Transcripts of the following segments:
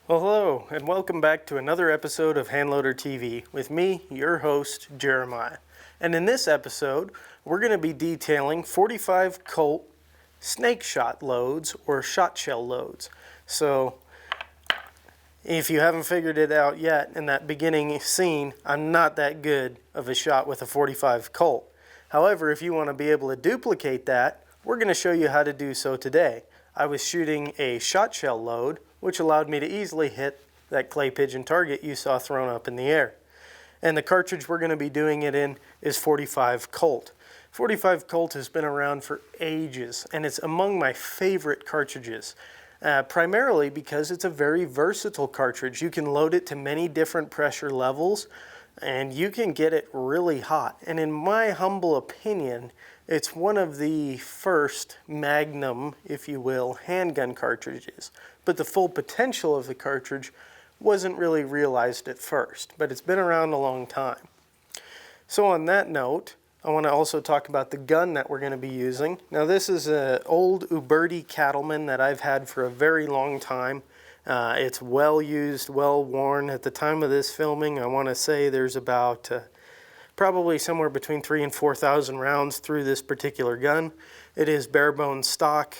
Well, hello, and welcome back to another episode of Handloader TV with me, your host, Jeremiah. And in this episode, we're going to be detailing 45 Colt snake shot loads or shot shell loads. So, if you haven't figured it out yet in that beginning scene, I'm not that good of a shot with a 45 Colt. However, if you want to be able to duplicate that, we're going to show you how to do so today. I was shooting a shot shell load, which allowed me to easily hit that clay pigeon target you saw thrown up in the air. And the cartridge we're going to be doing it in is 45 Colt. 45 Colt has been around for ages, and it's among my favorite cartridges, primarily because it's a very versatile cartridge. You can load it to many different pressure levels, and you can get it really hot. And in my humble opinion, it's one of the first magnum, if you will, handgun cartridges. But the full potential of the cartridge wasn't really realized at first, but it's been around a long time. So on that note, I want to also talk about the gun that we're going to be using. Now this is an old Uberti Cattleman that I've had for a very long time. It's well used, well worn. At the time of this filming, I want to say there's about probably somewhere between 3,000 and 4,000 rounds through this particular gun. It is bare bones stock.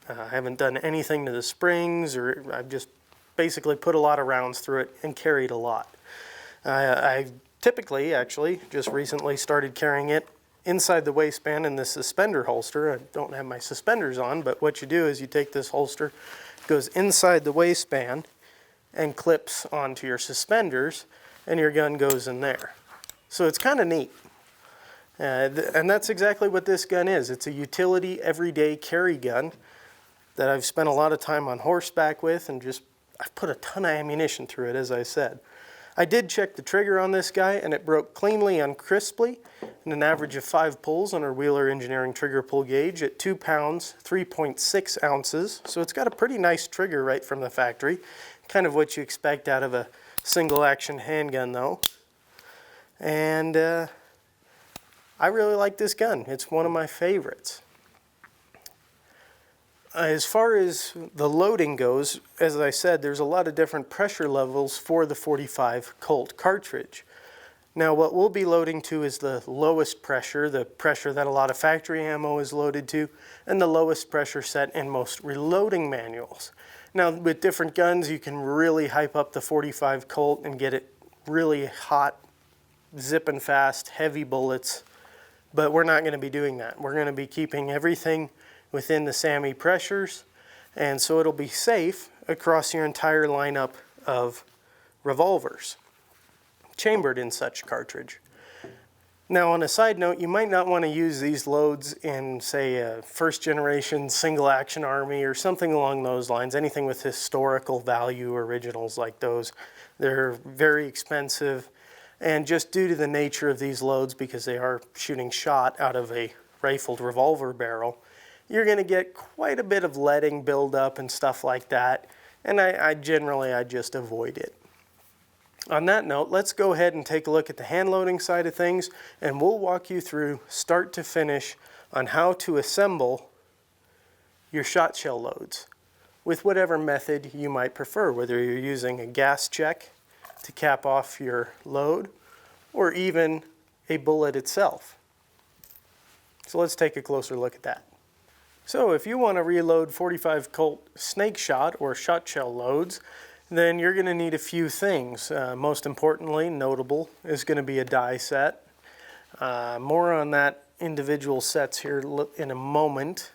I haven't done anything to the springs, or I've just basically put a lot of rounds through it and carried a lot. I typically, actually, just recently started carrying it inside the waistband in this suspender holster. I don't have my suspenders on, but what you do is you take this holster, goes inside the waistband and clips onto your suspenders, and your gun goes in there. So it's kind of neat. And that's exactly what this gun is. It's a utility, everyday carry gun that I've spent a lot of time on horseback with, and I've put a ton of ammunition through it, as I said. I did check the trigger on this guy, and it broke cleanly and crisply in an average of 5 pulls on our Wheeler Engineering trigger pull gauge at 2 pounds, 3.6 ounces. So it's got a pretty nice trigger right from the factory. Kind of what you expect out of a single action handgun though. And I really like this gun. It's one of my favorites. As far as the loading goes, as I said, there's a lot of different pressure levels for the 45 Colt cartridge. Now what we'll be loading to is the lowest pressure, the pressure that a lot of factory ammo is loaded to, and the lowest pressure set in most reloading manuals. Now with different guns, you can really hype up the 45 Colt and get it really hot, zipping fast, heavy bullets, but we're not going to be doing that. We're going to be keeping everything within the SAMI pressures, and so it'll be safe across your entire lineup of revolvers chambered in such cartridge. Now on a side note, you might not want to use these loads in, say, a first generation single action army or something along those lines, anything with historical value, originals like those. They're very expensive, and just due to the nature of these loads, because they are shooting shot out of a rifled revolver barrel, you're going to get quite a bit of leading buildup and stuff like that, and I generally just avoid it. On that note, let's go ahead and take a look at the hand loading side of things, and we'll walk you through start to finish on how to assemble your shot shell loads with whatever method you might prefer, whether you're using a gas check to cap off your load or even a bullet itself. So let's take a closer look at that. So if you want to reload 45 Colt snake shot or shot shell loads, then you're going to need a few things. Most importantly, notable, is going to be a die set. More on that individual sets here in a moment.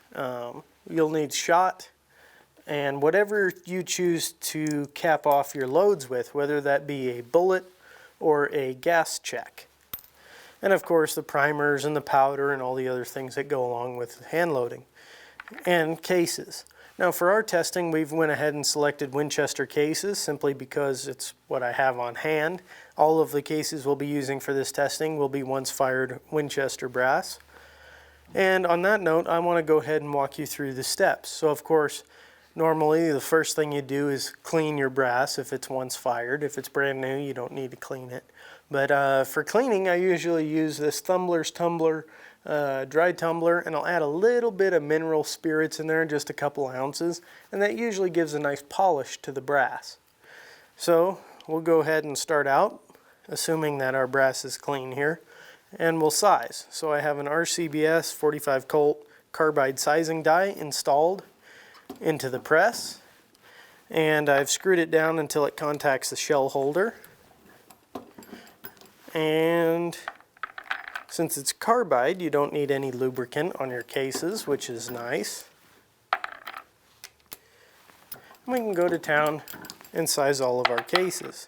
You'll need shot and whatever you choose to cap off your loads with, whether that be a bullet or a gas check. And of course the primers and the powder and all the other things that go along with hand loading. And cases. Now for our testing, we've went ahead and selected Winchester cases simply because it's what I have on hand. All of the cases we'll be using for this testing will be once fired Winchester brass. And on that note, I want to go ahead and walk you through the steps. So of course, normally the first thing you do is clean your brass if it's once fired. If it's brand new, you don't need to clean it. But for cleaning, I usually use this Tumbler's Tumbler dry tumbler, and I'll add a little bit of mineral spirits in there, just a couple ounces, and that usually gives a nice polish to the brass. So we'll go ahead and start out, assuming that our brass is clean here, and we'll size. So I have an RCBS 45 Colt carbide sizing die installed into the press, and I've screwed it down until it contacts the shell holder. And since it's carbide, you don't need any lubricant on your cases, which is nice. We can go to town and size all of our cases.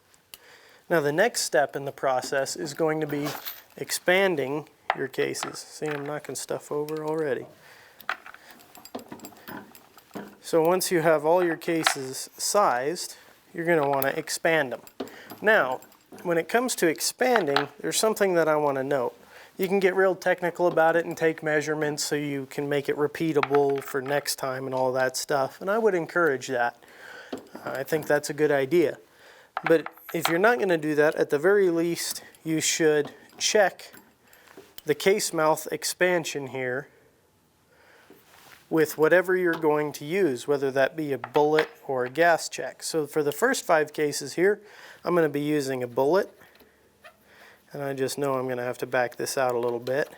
Now the next step in the process is going to be expanding your cases. See, I'm knocking stuff over already. So once you have all your cases sized, you're going to want to expand them. Now, when it comes to expanding, there's something that I want to note. You can get real technical about it and take measurements so you can make it repeatable for next time and all that stuff, and I would encourage that. I think that's a good idea. But if you're not going to do that, at the very least, you should check the case mouth expansion here with whatever you're going to use, whether that be a bullet or a gas check. So for the first 5 cases here, I'm going to be using a bullet. And I just know I'm going to have to back this out a little bit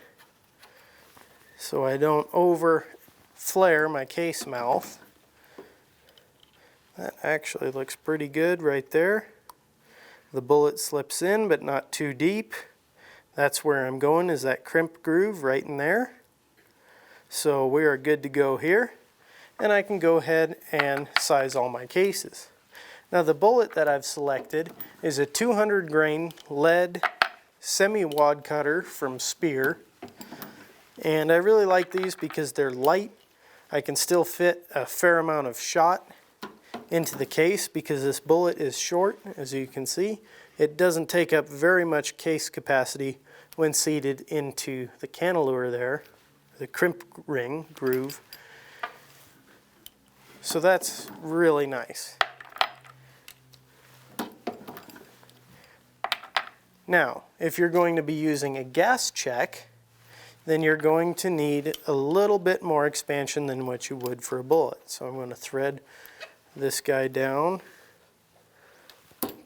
so I don't over flare my case mouth. That actually looks pretty good right there. The bullet slips in, but not too deep. That's where I'm going, is that crimp groove right in there. So we are good to go here, and I can go ahead and size all my cases. Now the bullet that I've selected is a 200 grain lead semi-wad cutter from Spear, and I really like these because they're light. I can still fit a fair amount of shot into the case because this bullet is short, as you can see. It doesn't take up very much case capacity when seated into the cantilever there, the crimp ring groove. So that's really nice. Now, if you're going to be using a gas check, then you're going to need a little bit more expansion than what you would for a bullet. So I'm going to thread this guy down.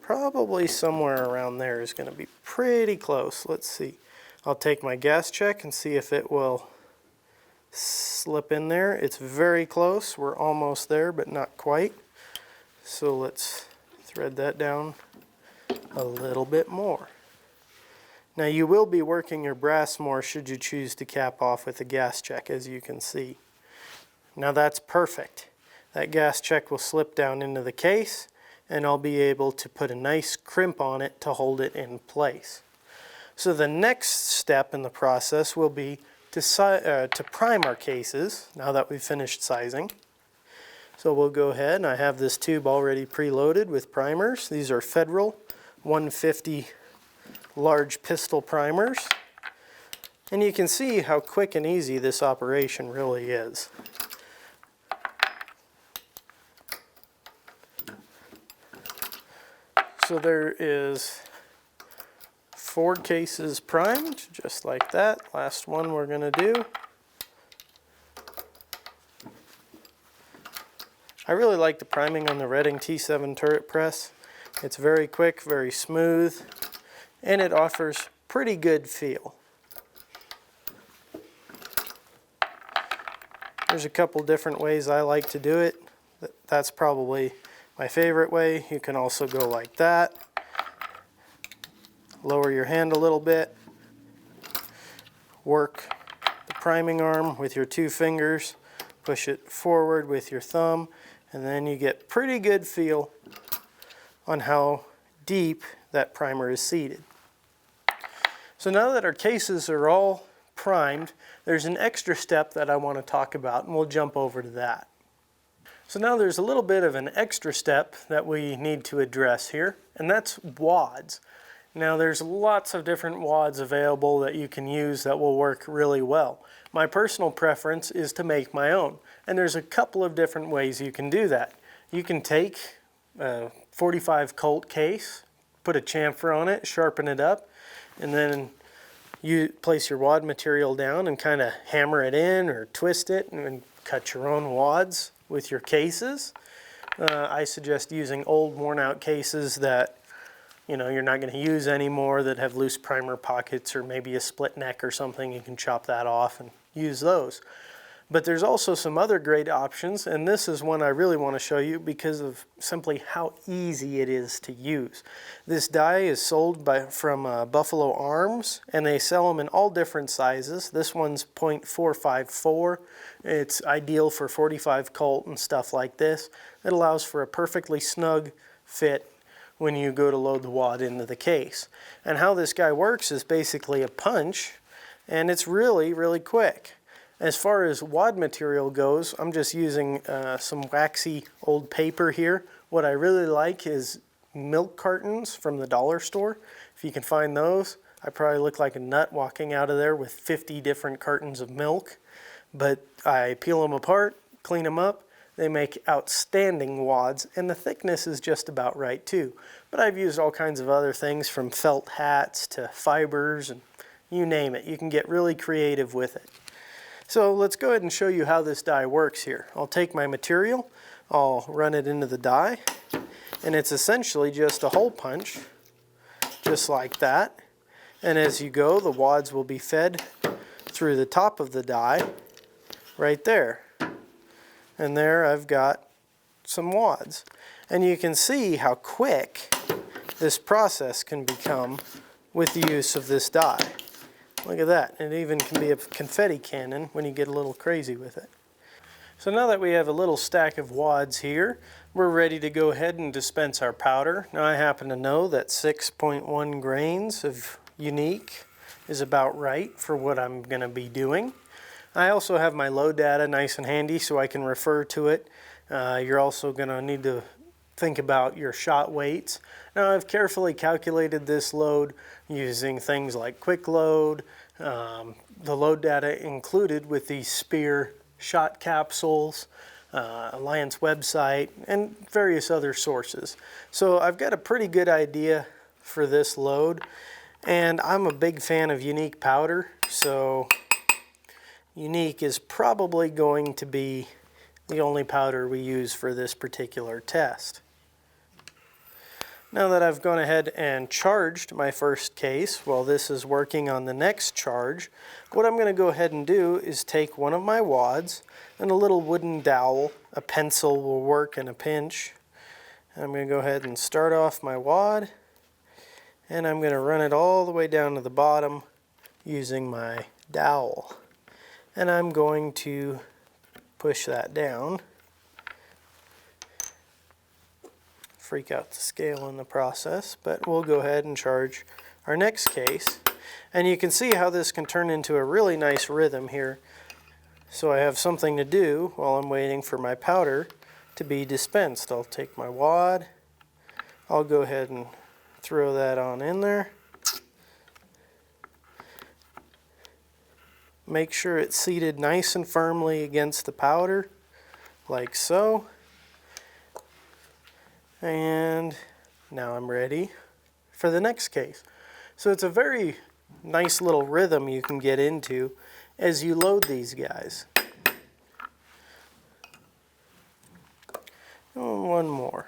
Probably somewhere around there is going to be pretty close. Let's see. I'll take my gas check and see if it will slip in there. It's very close. We're almost there, but not quite. So let's thread that down a little bit more. Now you will be working your brass more should you choose to cap off with a gas check, as you can see. Now that's perfect. That gas check will slip down into the case, and I'll be able to put a nice crimp on it to hold it in place. So the next step in the process will be to prime our cases, now that we've finished sizing. So we'll go ahead, and I have this tube already preloaded with primers. These are Federal 150 large pistol primers. And you can see how quick and easy this operation really is. So there is 4 cases primed, just like that. Last one we're going to do. I really like the priming on the Redding T7 turret press. It's very quick, very smooth, and it offers pretty good feel. There's a couple different ways I like to do it. That's probably my favorite way. You can also go like that. Lower your hand a little bit. Work the priming arm with your 2 fingers. Push it forward with your thumb, and then you get pretty good feel on how deep that primer is seated. So now that our cases are all primed, there's an extra step that I want to talk about, and we'll jump over to that. So now there's a little bit of an extra step that we need to address here, and that's wads. Now there's lots of different wads available that you can use that will work really well. My personal preference is to make my own, and there's a couple of different ways you can do that. You can take a 45 Colt case, put a chamfer on it, sharpen it up, and then you place your wad material down and kind of hammer it in or twist it and cut your own wads with your cases. I suggest using old worn out cases that you're not going to use anymore, that have loose primer pockets or maybe a split neck or something. You can chop that off and use those. But there's also some other great options, and this is one I really want to show you because of simply how easy it is to use. This die is sold from Buffalo Arms, and they sell them in all different sizes. This one's .454. It's ideal for 45 Colt and stuff like this. It allows for a perfectly snug fit when you go to load the wad into the case. And how this guy works is basically a punch, and it's really, really quick. As far as wad material goes, I'm just using some waxy old paper here. What I really like is milk cartons from the dollar store. If you can find those, I probably look like a nut walking out of there with 50 different cartons of milk. But I peel them apart, clean them up. They make outstanding wads, and the thickness is just about right too. But I've used all kinds of other things, from felt hats to fibers, and you name it. You can get really creative with it. So let's go ahead and show you how this die works here. I'll take my material, I'll run it into the die, and it's essentially just a hole punch, just like that. And as you go, the wads will be fed through the top of the die, right there. And there I've got some wads. And you can see how quick this process can become with the use of this die. Look at that. It even can be a confetti cannon when you get a little crazy with it. So now that we have a little stack of wads here, we're ready to go ahead and dispense our powder. Now I happen to know that 6.1 grains of unique is about right for what I'm going to be doing. I also have my load data nice and handy so I can refer to it. You're also going to need to think about your shot weights. Now I've carefully calculated this load using things like quick load, the load data included with the Spear shot capsules, Alliance website, and various other sources. So I've got a pretty good idea for this load, and I'm a big fan of unique powder, so unique is probably going to be the only powder we use for this particular test. Now that I've gone ahead and charged my first case while this is working on the next charge, what I'm going to go ahead and do is take one of my wads and a little wooden dowel. A pencil will work in a pinch. I'm going to go ahead and start off my wad, and I'm going to run it all the way down to the bottom using my dowel. And I'm going to push that down. Freak out the scale in the process, but we'll go ahead and charge our next case. And you can see how this can turn into a really nice rhythm here. So I have something to do while I'm waiting for my powder to be dispensed. I'll take my wad, I'll go ahead and throw that on in there. Make sure it's seated nice and firmly against the powder, like so. And now I'm ready for the next case. So it's a very nice little rhythm you can get into as you load these guys. Oh, one more.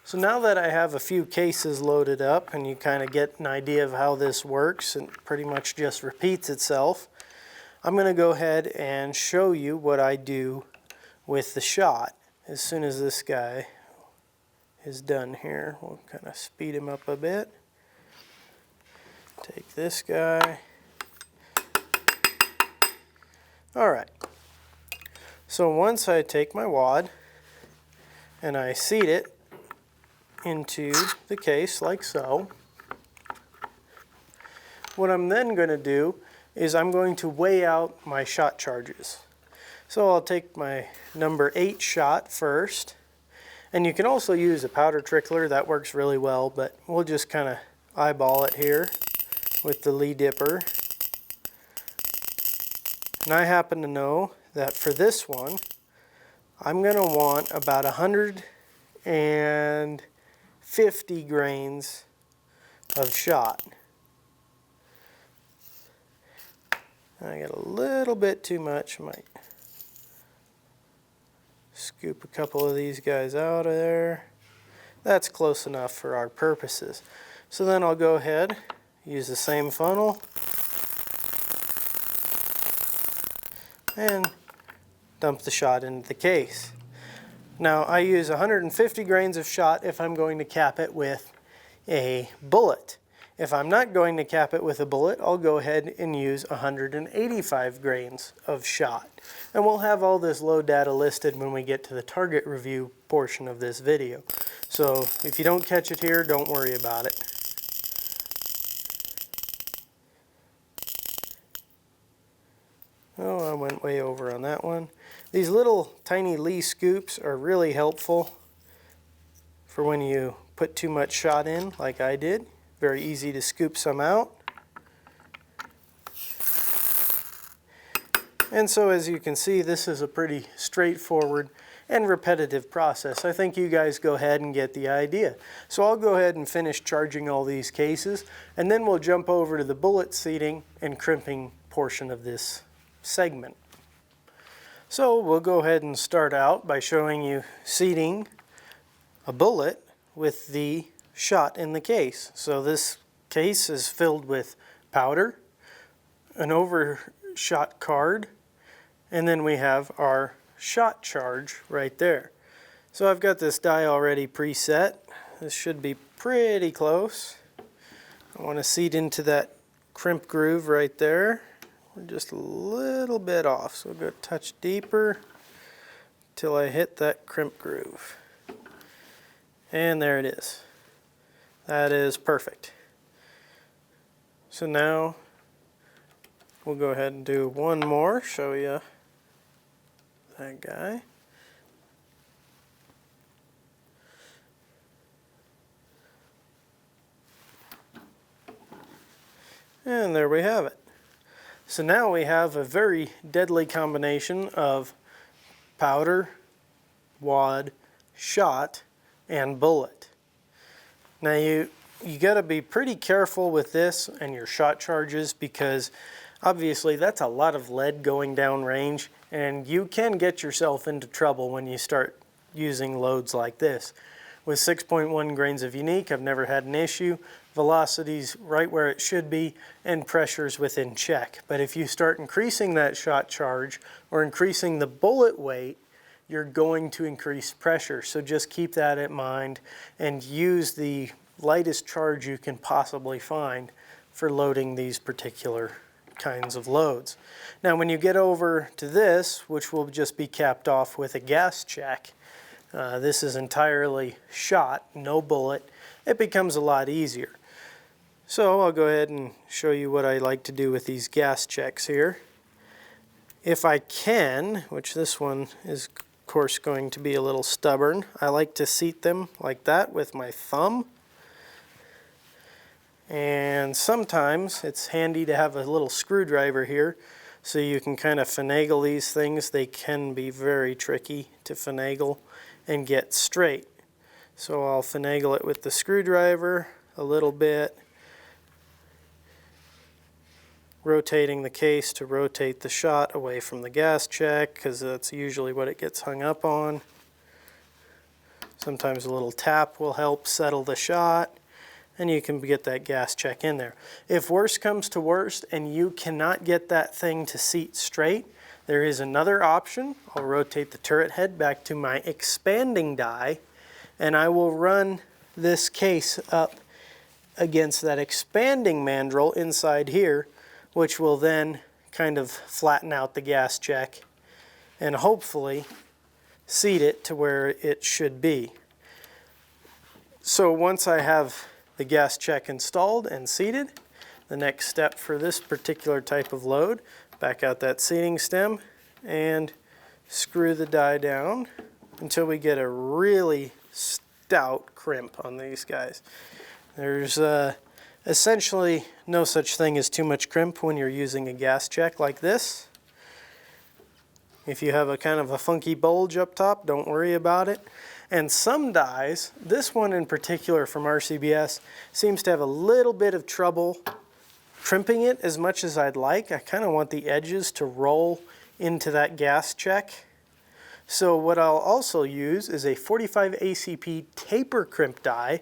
So now that I have a few cases loaded up and you kind of get an idea of how this works and pretty much just repeats itself, I'm going to go ahead and show you what I do with the shot. As soon as this guy is done here, we'll kind of speed him up a bit. Take this guy. Alright, so once I take my wad and I seat it into the case like so, what I'm then going to do is I'm going to weigh out my shot charges. So I'll take my number 8 shot first, and you can also use a powder trickler. That works really well, but we'll just kind of eyeball it here with the Lee dipper. And I happen to know that for this one I'm going to want about 150 grains of shot. I got a little bit too much, might Scoop a couple of these guys out of there. That's close enough for our purposes. So then I'll go ahead, use the same funnel, and dump the shot into the case. Now I use 150 grains of shot if I'm going to cap it with a bullet. If I'm not going to cap it with a bullet, I'll go ahead and use 185 grains of shot. And we'll have all this load data listed when we get to the target review portion of this video. So if you don't catch it here, don't worry about it. Oh, I went way over on that one. These little tiny Lee scoops are really helpful for when you put too much shot in, like I did. Very easy to scoop some out. And so as you can see, this is a pretty straightforward and repetitive process. I think you guys go ahead and get the idea. So I'll go ahead and finish charging all these cases, and then we'll jump over to the bullet seating and crimping portion of this segment. So we'll go ahead and start out by showing you seating a bullet with the shot in the case. So this case is filled with powder, an overshot card, and then we have our shot charge right there. So I've got this die already preset. This should be pretty close. I want to seat into that crimp groove right there. We're just a little bit off, so we'll go a touch deeper till I hit that crimp groove. And there it is. That is perfect. So now we'll go ahead and do one more, show you that guy. And there we have it. So now we have a very deadly combination of powder, wad, shot, and bullet. Now you got to be pretty careful with this and your shot charges, because obviously that's a lot of lead going down range, and you can get yourself into trouble when you start using loads like this. With 6.1 grains of unique, I've never had an issue. Velocity's right where it should be, and pressure's within check. But if you start increasing that shot charge or increasing the bullet weight, you're going to increase pressure. So just keep that in mind and use the lightest charge you can possibly find for loading these particular kinds of loads. Now when you get over to this, which will just be capped off with a gas check, this is entirely shot, no bullet. It becomes a lot easier. So I'll go ahead and show you what I like to do with these gas checks here. If I can, which this one is of course going to be a little stubborn, I like to seat them like that with my thumb. And sometimes it's handy to have a little screwdriver here so you can kind of finagle these things. They can be very tricky to finagle and get straight. So I'll finagle it with the screwdriver a little bit, rotating the case to rotate the shot away from the gas check, because that's usually what it gets hung up on. Sometimes a little tap will help settle the shot, and you can get that gas check in there. If worst comes to worst and you cannot get that thing to seat straight, there is another option. I'll rotate the turret head back to my expanding die, and I will run this case up against that expanding mandrel inside here, which will then kind of flatten out the gas check and hopefully seat it to where it should be. So once I have the gas check installed and seated, the next step for this particular type of load, back out that seating stem and screw the die down until we get a really stout crimp on these guys. There's essentially no such thing as too much crimp when you're using a gas check like this. If you have a kind of a funky bulge up top, don't worry about it. And some dies, this one in particular from RCBS, seems to have a little bit of trouble crimping it as much as I'd like. I kind of want the edges to roll into that gas check. So what I'll also use is a 45 ACP taper crimp die,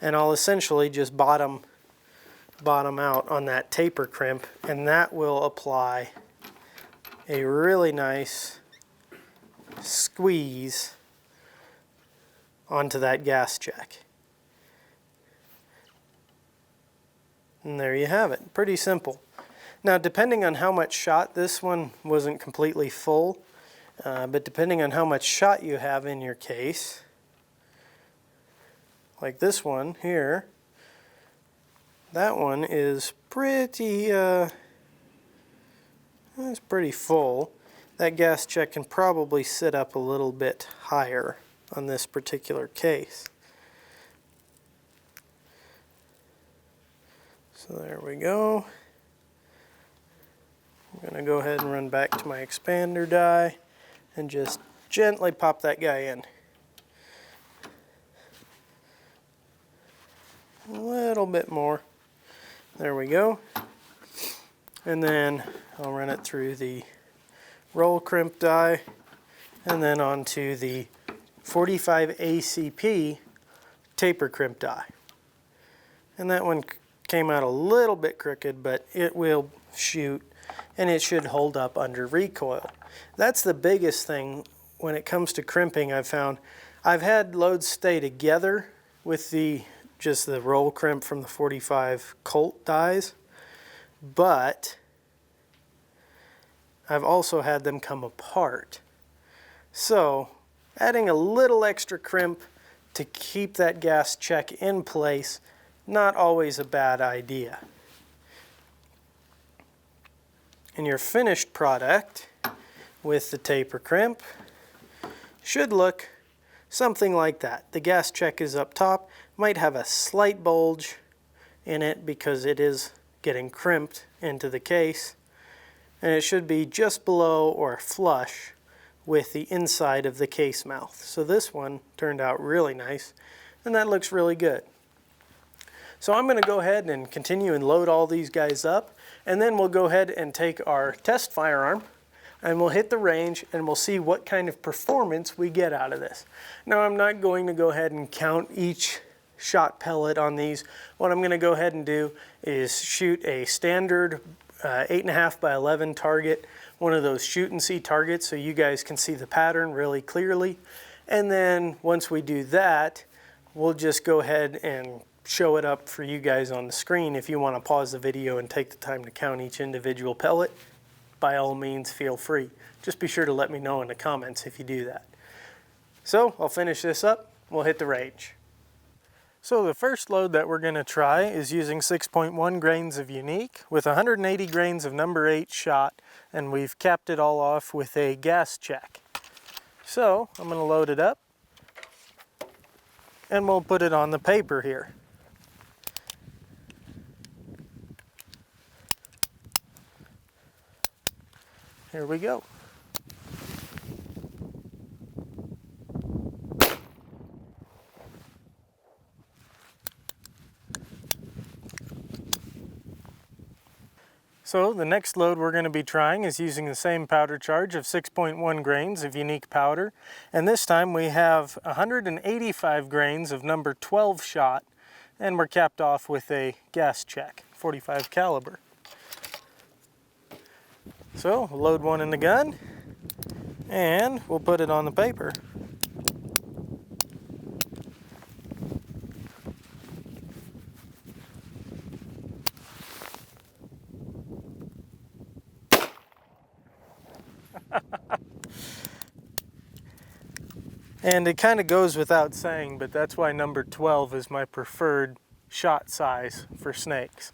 and I'll essentially just bottom out on that taper crimp, and that will apply a really nice squeeze onto that gas check. And there you have it. Pretty simple. Now, depending on how much shot, this one wasn't completely full, but depending on how much shot you have in your case, like this one here, that one is pretty, it's pretty full. That gas check can probably sit up a little bit higher on this particular case. So there we go. I'm going to go ahead and run back to my expander die and just gently pop that guy in. A little bit more. There we go. And then I'll run it through the roll crimp die and then onto the 45 ACP taper crimp die. And that one came out a little bit crooked, but it will shoot and it should hold up under recoil. That's the biggest thing when it comes to crimping. I've found I've had loads stay together with just the roll crimp from the 45 Colt dies, but I've also had them come apart. So adding a little extra crimp to keep that gas check in place, not always a bad idea. And your finished product with the taper crimp should look something like that. The gas check is up top, might have a slight bulge in it because it is getting crimped into the case, and it should be just below or flush with the inside of the case mouth. So this one turned out really nice, and that looks really good. So I'm going to go ahead and continue and load all these guys up, and then we'll go ahead and take our test firearm and we'll hit the range and we'll see what kind of performance we get out of this. Now, I'm not going to go ahead and count each shot pellet on these. What I'm going to go ahead and do is shoot a standard 8.5 by 11 target, one of those shoot and see targets, so you guys can see the pattern really clearly. And then once we do that, we'll just go ahead and show it up for you guys on the screen. If you want to pause the video and take the time to count each individual pellet, by all means feel free. Just be sure to let me know in the comments if you do that. So I'll finish this up, we'll hit the range. So the first load that we're going to try is using 6.1 grains of Unique with 180 grains of number 8 shot, and we've capped it all off with a gas check. So I'm going to load it up and we'll put it on the paper here. Here we go. So the next load we're going to be trying is using the same powder charge of 6.1 grains of Unique powder, and this time we have 185 grains of number 12 shot, and we're capped off with a gas check, 45 caliber. So we'll load one in the gun and we'll put it on the paper. And it kind of goes without saying, but that's why number 12 is my preferred shot size for snakes.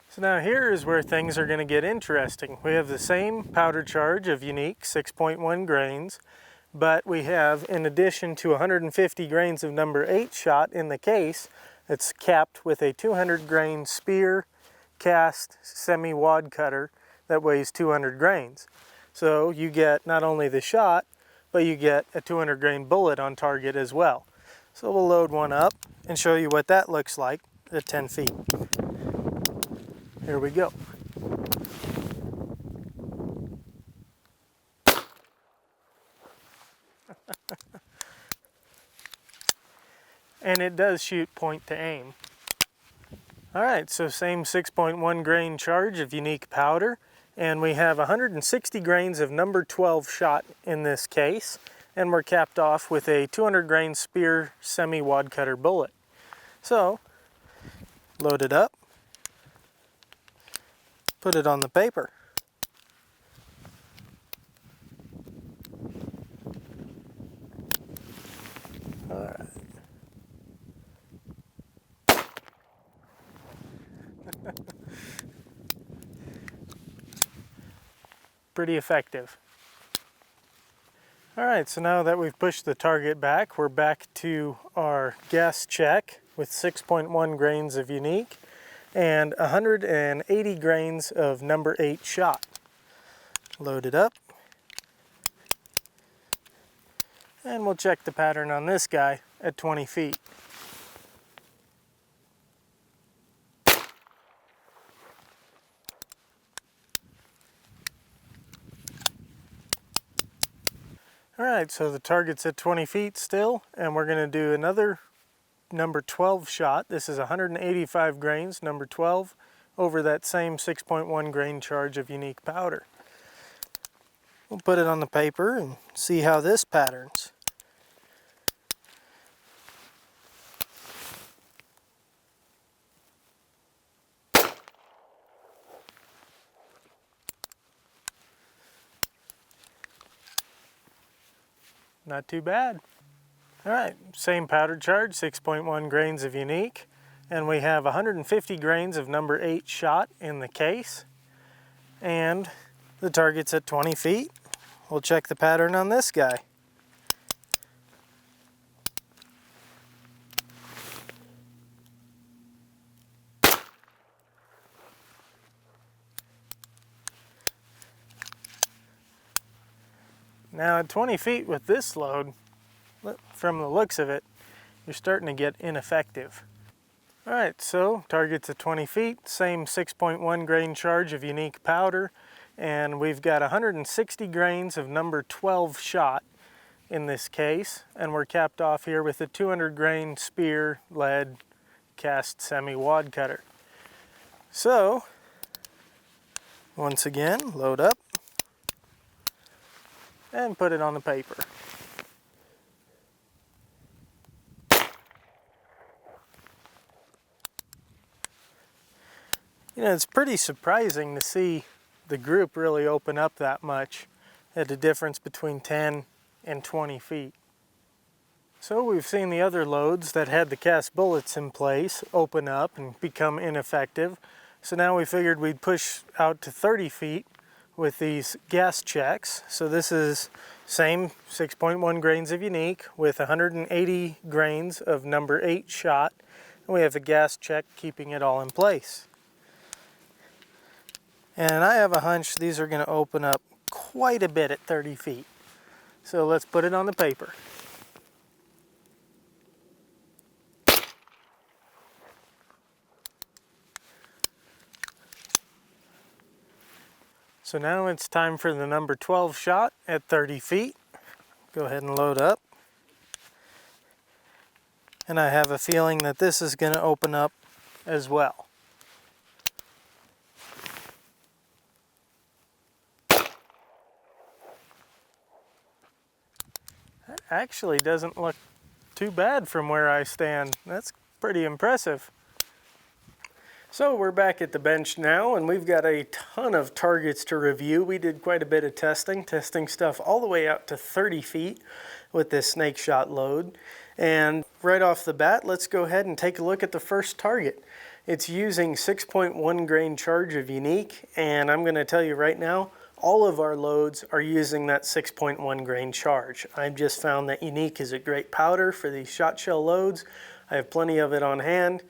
So now here is where things are going to get interesting. We have the same powder charge of Unique, 6.1 grains, but we have, in addition to 150 grains of number 8 shot in the case, it's capped with a 200 grain spear cast semi-wad cutter that weighs 200 grains. So you get not only the shot, but you get a 200 grain bullet on target as well. So we'll load one up and show you what that looks like at 10 feet. Here we go. and it does shoot point to aim. All right, so same 6.1 grain charge of unique powder, and we have 160 grains of number 12 shot in this case, and we're capped off with a 200 grain Speer semi-wad cutter bullet. So, load it up, put it on the paper. All right. Pretty effective. All right, so now that we've pushed the target back, we're back to our gas check with 6.1 grains of unique and 180 grains of number 8 shot. Load it up. And we'll check the pattern on this guy at 20 feet. All right, so the target's at 20 feet still, and we're gonna do another number 12 shot. This is 185 grains, number 12, over that same 6.1 grain charge of unique powder. We'll put it on the paper and see how this patterns. Not too bad. All right, same powder charge, 6.1 grains of unique, and we have 150 grains of number 8 shot in the case, and the target's at 20 feet. We'll check the pattern on this guy. Now at 20 feet with this load, from the looks of it, you're starting to get ineffective. All right, so target's at 20 feet, same 6.1 grain charge of unique powder, and we've got 160 grains of number 12 shot in this case, and we're capped off here with a 200 grain Speer lead cast semi-wad cutter. So, once again, load up and put it on the paper. You know, it's pretty surprising to see the group really open up that much at a difference between 10 and 20 feet. So we've seen the other loads that had the cast bullets in place open up and become ineffective. So now we figured we'd push out to 30 feet with these gas checks. So this is same 6.1 grains of unique with 180 grains of number 8 shot. And we have a gas check keeping it all in place. And I have a hunch these are going to open up quite a bit at 30 feet. So let's put it on the paper. So now it's time for the number 12 shot at 30 feet. Go ahead and load up. And I have a feeling that this is going to open up as well. That actually doesn't look too bad from where I stand. That's pretty impressive. So we're back at the bench now, and we've got a ton of targets to review. We did quite a bit of testing stuff all the way out to 30 feet with this snake shot load. And right off the bat, let's go ahead and take a look at the first target. It's using 6.1 grain charge of unique, and I'm going to tell you right now, all of our loads are using that 6.1 grain charge. I've just found that unique is a great powder for these shot shell loads. I have plenty of it on hand.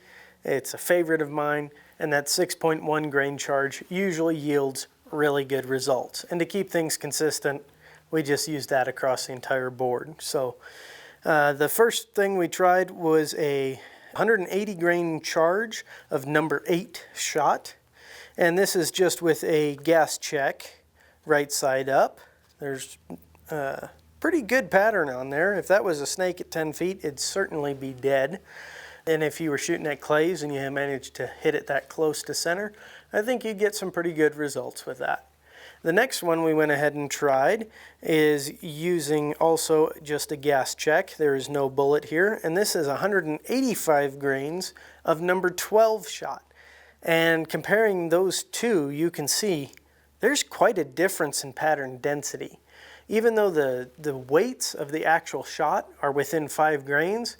It's a favorite of mine, and that 6.1 grain charge usually yields really good results. And to keep things consistent, we just use that across the entire board. So the first thing we tried was a 180 grain charge of number 8 shot. And this is just with a gas check, right side up. There's pretty good pattern on there. If that was a snake at 10 feet, it'd certainly be dead. And if you were shooting at clays and you managed to hit it that close to center, I think you'd get some pretty good results with that. The next one we went ahead and tried is using also just a gas check. There is no bullet here, and this is 185 grains of number 12 shot. And comparing those two, you can see there's quite a difference in pattern density. Even though the weights of the actual shot are within 5 grains,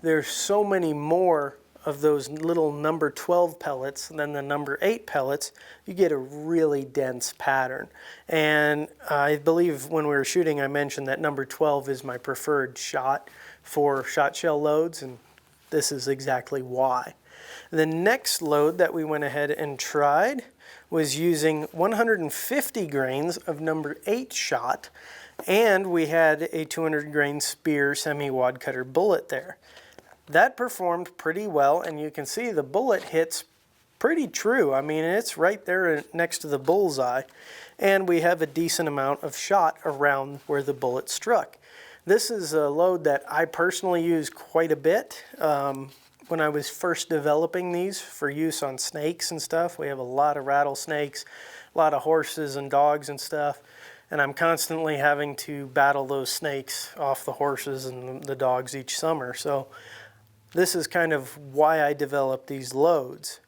there's so many more of those little number 12 pellets than the number 8 pellets. You get a really dense pattern. And I believe when we were shooting, I mentioned that number 12 is my preferred shot for shot shell loads, and this is exactly why. The next load that we went ahead and tried was using 150 grains of number 8 shot, and we had a 200 grain Speer semi-wad cutter bullet there. That performed pretty well, and you can see the bullet hits pretty true. I mean, it's right there next to the bullseye, and we have a decent amount of shot around where the bullet struck. This is a load that I personally use quite a bit. When I was first developing these for use on snakes and stuff, we have a lot of rattlesnakes, a lot of horses and dogs and stuff, and I'm constantly having to battle those snakes off the horses and the dogs each summer. So this is kind of why I developed these loads.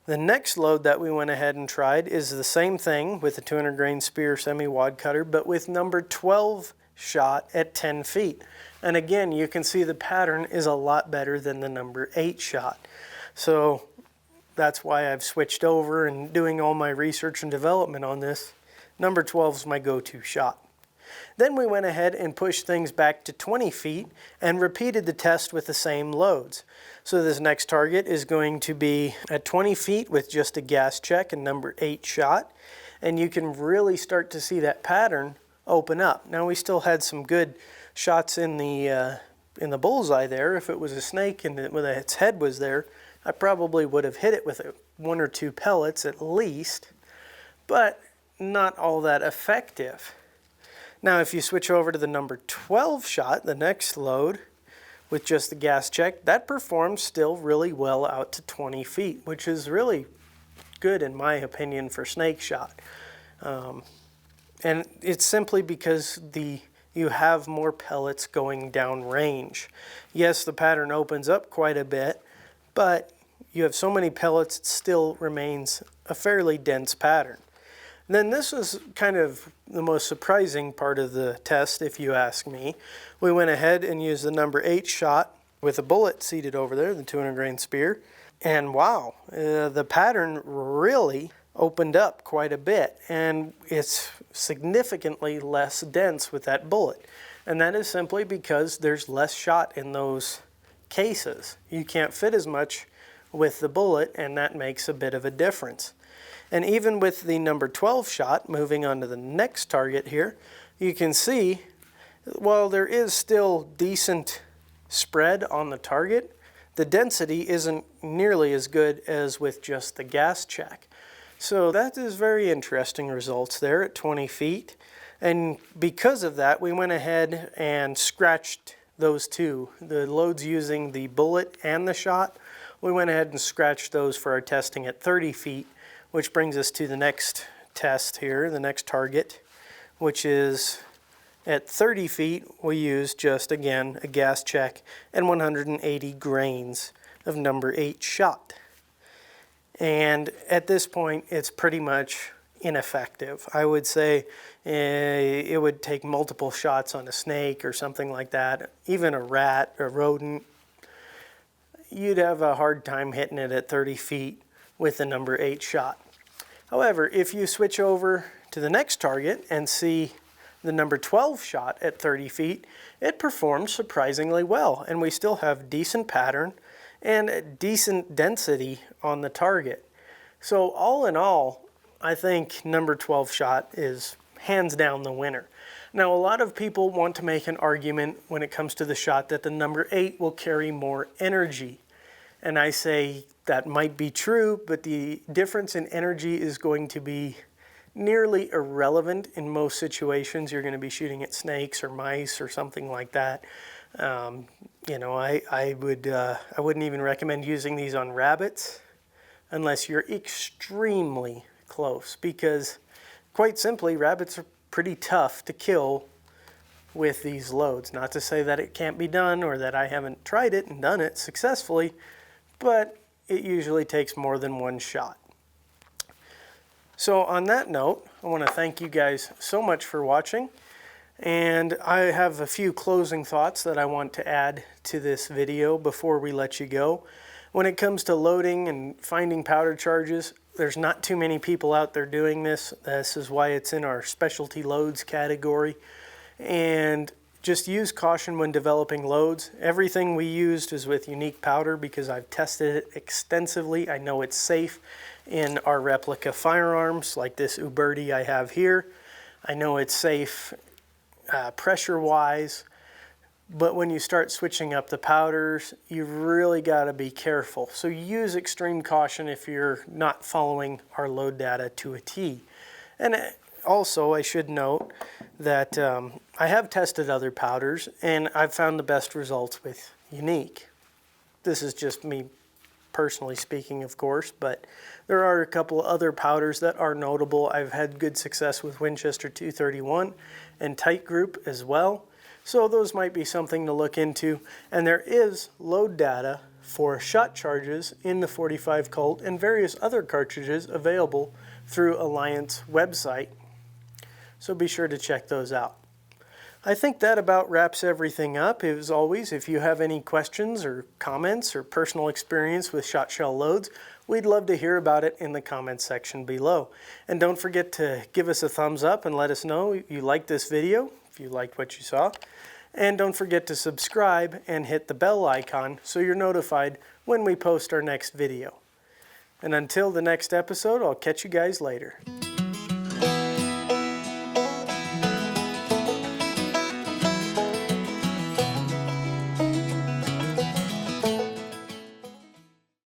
The next load that we went ahead and tried is the same thing with a 200 grain Speer semi-wad cutter, but with number 12 shot at 10 feet. And again, you can see the pattern is a lot better than the number 8 shot. So that's why I've switched over and doing all my research and development on this. Number 12 is my go-to shot. Then we went ahead and pushed things back to 20 feet and repeated the test with the same loads. So this next target is going to be at 20 feet with just a gas check and number 8 shot. And you can really start to see that pattern open up. Now we still had some good shots in the bullseye there. If it was a snake and its head was there, I probably would have hit it with 1 or 2 pellets at least, but not all that effective. Now if you switch over to the number 12 shot, the next load with just the gas check, that performs still really well out to 20 feet, which is really good in my opinion for snake shot. And it's simply because you have more pellets going down range. Yes, the pattern opens up quite a bit, but you have so many pellets, it still remains a fairly dense pattern. Then this was kind of the most surprising part of the test, if you ask me. We went ahead and used the number 8 shot with a bullet seated over there, the 200 grain Speer, and wow, the pattern really opened up quite a bit, and it's significantly less dense with that bullet. And that is simply because there's less shot in those cases. You can't fit as much with the bullet, and that makes a bit of a difference. And even with the number 12 shot, moving on to the next target here, you can see, while there is still decent spread on the target, the density isn't nearly as good as with just the gas check. So that is very interesting results there at 20 feet. And because of that, we went ahead and scratched those two, the loads using the bullet and the shot. We went ahead and scratched those for our testing at 30 feet, which brings us to the next test here, the next target, which is at 30 feet, we used just, again, a gas check and 180 grains of number 8 shot. And at this point, it's pretty much ineffective. I would say it would take multiple shots on a snake or something like that, even a rat or rodent. You'd have a hard time hitting it at 30 feet with the number 8 shot. However, if you switch over to the next target and see the number 12 shot at 30 feet, it performs surprisingly well, and we still have decent pattern and decent density on the target. So all in all, I think number 12 shot is hands down the winner. Now, a lot of people want to make an argument when it comes to the shot that the number 8 will carry more energy. And I say that might be true, but the difference in energy is going to be nearly irrelevant in most situations. You're going to be shooting at snakes or mice or something like that. You know, I wouldn't even recommend using these on rabbits unless you're extremely close, because quite simply, rabbits are pretty tough to kill with these loads. Not to say that it can't be done or that I haven't tried it and done it successfully, but it usually takes more than one shot. So on that note, I want to thank you guys so much for watching, and I have a few closing thoughts that I want to add to this video before we let you go. When it comes to loading and finding powder charges, there's not too many people out there doing this. This is why it's in our specialty loads category. And just use caution when developing loads. Everything we used is with unique powder because I've tested it extensively. I know it's safe in our replica firearms like this Uberti I have here. I know it's safe pressure-wise. But when you start switching up the powders, you really got to be careful. So use extreme caution if you're not following our load data to a T. And also, I should note that I have tested other powders, and I've found the best results with Unique. This is just me personally speaking, of course, but there are a couple other powders that are notable. I've had good success with Winchester 231 and Tight Group as well. So those might be something to look into. And there is load data for shot charges in the 45 Colt and various other cartridges available through Alliance website. So be sure to check those out. I think that about wraps everything up. As always, if you have any questions or comments or personal experience with shot shell loads, we'd love to hear about it in the comments section below. And don't forget to give us a thumbs up and let us know you liked this video, if you liked what you saw. And don't forget to subscribe and hit the bell icon so you're notified when we post our next video. And until the next episode, I'll catch you guys later.